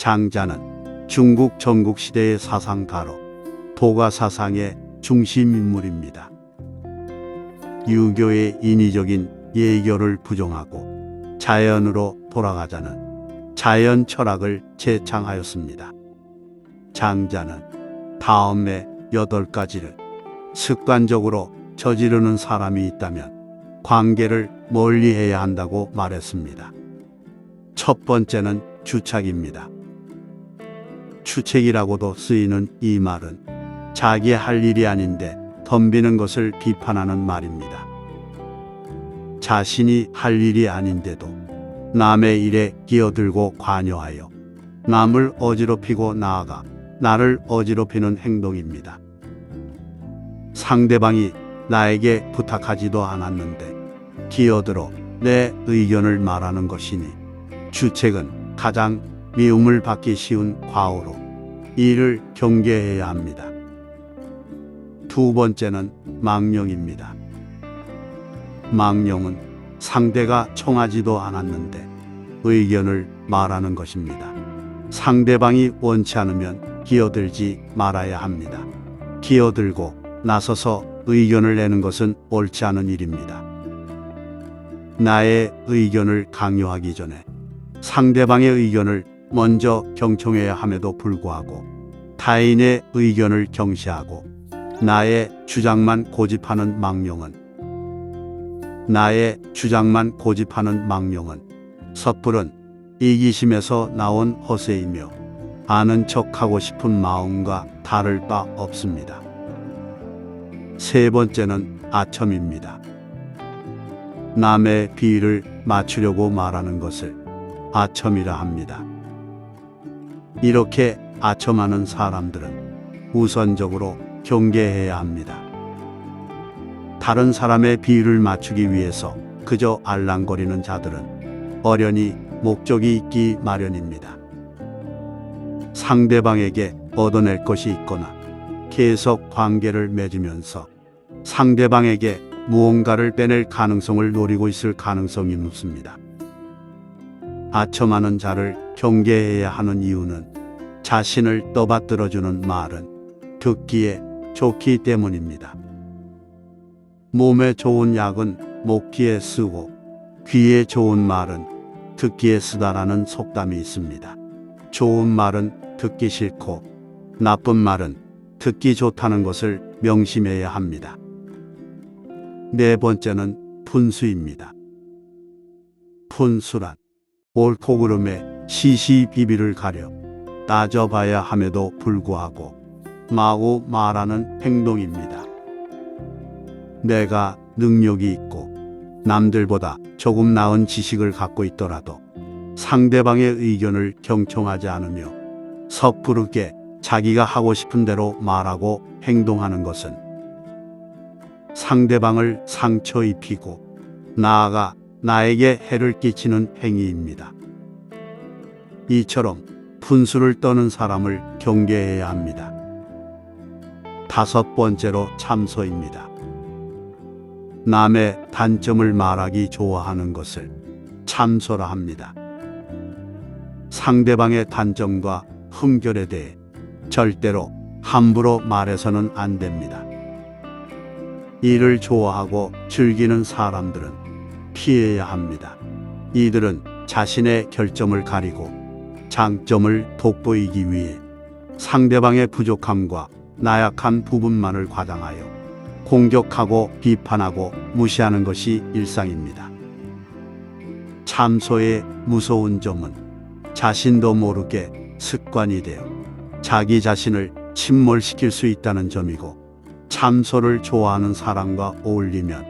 장자는 중국 전국시대의 사상가로 도가사상의 중심 인물입니다. 유교의 인위적인 예교를 부정하고 자연으로 돌아가자는 자연 철학을 제창하였습니다. 장자는 다음의 8가지를 습관적으로 저지르는 사람이 있다면 관계를 멀리해야 한다고 말했습니다. 첫 번째는 주착입니다. 추책이라고도 쓰이는 이 말은 자기 할 일이 아닌데 덤비는 것을 비판하는 말입니다. 자신이 할 일이 아닌데도 남의 일에 끼어들고 관여하여 남을 어지럽히고 나아가 나를 어지럽히는 행동입니다. 상대방이 나에게 부탁하지도 않았는데 끼어들어 내 의견을 말하는 것이니 주책은 가장 미움을 받기 쉬운 과오로 이를 경계해야 합니다. 두 번째는 망령입니다. 망령은 상대가 청하지도 않았는데 의견을 말하는 것입니다. 상대방이 원치 않으면 끼어들지 말아야 합니다. 끼어들고 나서서 의견을 내는 것은 옳지 않은 일입니다. 나의 의견을 강요하기 전에 상대방의 의견을 먼저 경청해야 함에도 불구하고 타인의 의견을 경시하고 나의 주장만 고집하는 망령은 섣부른 이기심에서 나온 허세이며 아는 척하고 싶은 마음과 다를 바 없습니다. 세 번째는 아첨입니다. 남의 비위를 맞추려고 말하는 것을 아첨이라 합니다. 이렇게 아첨하는 사람들은 우선적으로 경계해야 합니다. 다른 사람의 비위를 맞추기 위해서 그저 알랑거리는 자들은 어련히 목적이 있기 마련입니다. 상대방에게 얻어낼 것이 있거나 계속 관계를 맺으면서 상대방에게 무언가를 빼낼 가능성을 노리고 있을 가능성이 높습니다. 아첨하는 자를 경계해야 하는 이유는 자신을 떠받들어주는 말은 듣기에 좋기 때문입니다. 몸에 좋은 약은 먹기에 쓰고 귀에 좋은 말은 듣기에 쓰다라는 속담이 있습니다. 좋은 말은 듣기 싫고 나쁜 말은 듣기 좋다는 것을 명심해야 합니다. 네 번째는 분수입니다. 분수란 옳고 그름의 시시비비를 가려 따져봐야 함에도 불구하고 마구 말하는 행동입니다. 내가 능력이 있고 남들보다 조금 나은 지식을 갖고 있더라도 상대방의 의견을 경청하지 않으며 섣부르게 자기가 하고 싶은 대로 말하고 행동하는 것은 상대방을 상처 입히고 나아가 나에게 해를 끼치는 행위입니다. 이처럼 분수를 떠는 사람을 경계해야 합니다. 다섯 번째로 참소입니다. 남의 단점을 말하기 좋아하는 것을 참소라 합니다. 상대방의 단점과 흠결에 대해 절대로 함부로 말해서는 안 됩니다. 이를 좋아하고 즐기는 사람들은 피해야 합니다. 이들은 자신의 결점을 가리고 장점을 돋보이기 위해 상대방의 부족함과 나약한 부분만을 과장하여 공격하고 비판하고 무시하는 것이 일상입니다. 참소의 무서운 점은 자신도 모르게 습관이 되어 자기 자신을 침몰시킬 수 있다는 점이고, 참소를 좋아하는 사람과 어울리면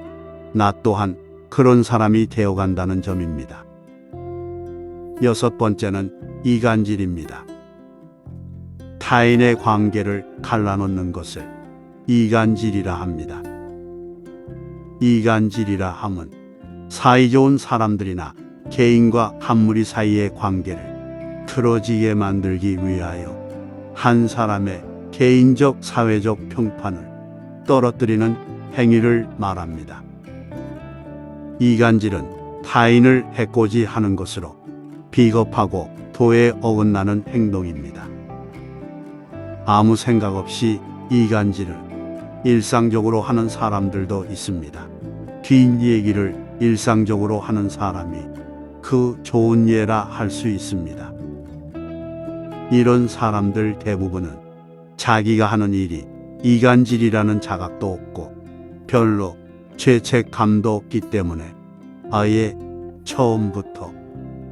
나 또한 그런 사람이 되어간다는 점입니다. 여섯 번째는 이간질입니다. 타인의 관계를 갈라놓는 것을 이간질이라 합니다. 이간질이라 함은 사이좋은 사람들이나 개인과 한 무리 사이의 관계를 틀어지게 만들기 위하여 한 사람의 개인적 사회적 평판을 떨어뜨리는 행위를 말합니다. 이간질은 타인을 해코지하는 것으로 비겁하고 도에 어긋나는 행동입니다. 아무 생각 없이 이간질을 일상적으로 하는 사람들도 있습니다. 뒷얘기를 일상적으로 하는 사람이 그 좋은 예라 할 수 있습니다. 이런 사람들 대부분은 자기가 하는 일이 이간질이라는 자각도 없고 별로 죄책감도 없기 때문에 아예 처음부터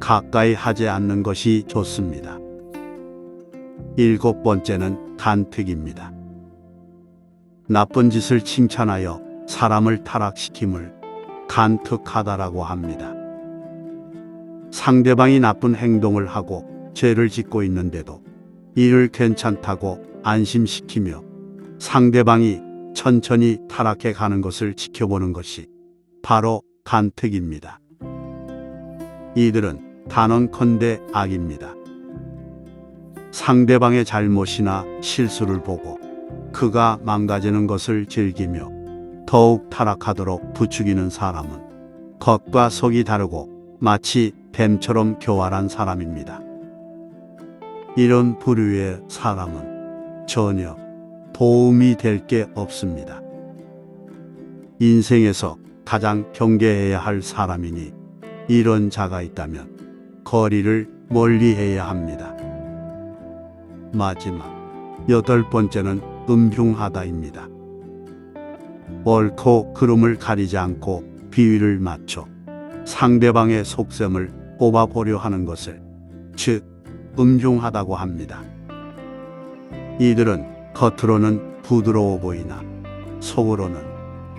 가까이 하지 않는 것이 좋습니다. 7번째는 간특입니다. 나쁜 짓을 칭찬하여 사람을 타락시킴을 간특하다라고 합니다. 상대방이 나쁜 행동을 하고 죄를 짓고 있는데도 이를 괜찮다고 안심시키며 상대방이 천천히 타락해 가는 것을 지켜보는 것이 바로 간특입니다. 이들은 단언컨대 악입니다. 상대방의 잘못이나 실수를 보고 그가 망가지는 것을 즐기며 더욱 타락하도록 부추기는 사람은 겉과 속이 다르고 마치 뱀처럼 교활한 사람입니다. 이런 부류의 사람은 전혀 도움이 될 게 없습니다. 인생에서 가장 경계해야 할 사람이니 이런 자가 있다면 거리를 멀리해야 합니다. 마지막 8번째는 음흉하다입니다. 옳고 그름을 가리지 않고 비위를 맞춰 상대방의 속셈을 뽑아보려 하는 것을 즉 음흉하다고 합니다. 이들은 겉으로는 부드러워 보이나 속으로는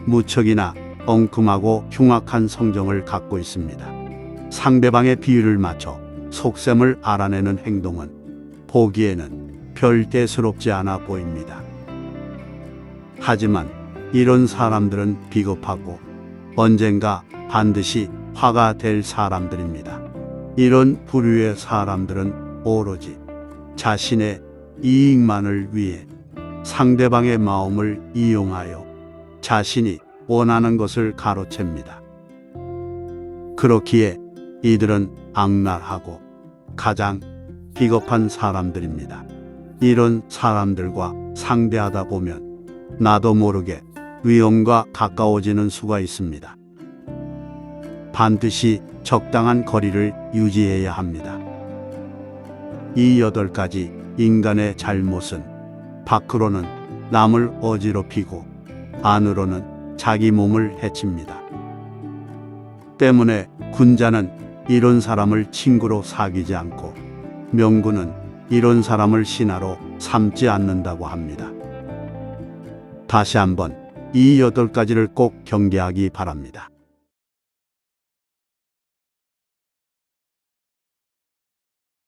무척이나 엉큼하고 흉악한 성정을 갖고 있습니다. 상대방의 비위를 맞춰 속셈을 알아내는 행동은 보기에는 별 대수롭지 않아 보입니다. 하지만 이런 사람들은 비겁하고 언젠가 반드시 화가 될 사람들입니다. 이런 부류의 사람들은 오로지 자신의 이익만을 위해 상대방의 마음을 이용하여 자신이 원하는 것을 가로챕니다. 그렇기에 이들은 악랄하고 가장 비겁한 사람들입니다. 이런 사람들과 상대하다 보면 나도 모르게 위험과 가까워지는 수가 있습니다. 반드시 적당한 거리를 유지해야 합니다. 이 8가지 인간의 잘못은 밖으로는 남을 어지럽히고 안으로는 자기 몸을 해칩니다. 때문에 군자는 이런 사람을 친구로 사귀지 않고 명군은 이런 사람을 신하로 삼지 않는다고 합니다. 다시 한번 이 8가지를 꼭 경계하기 바랍니다.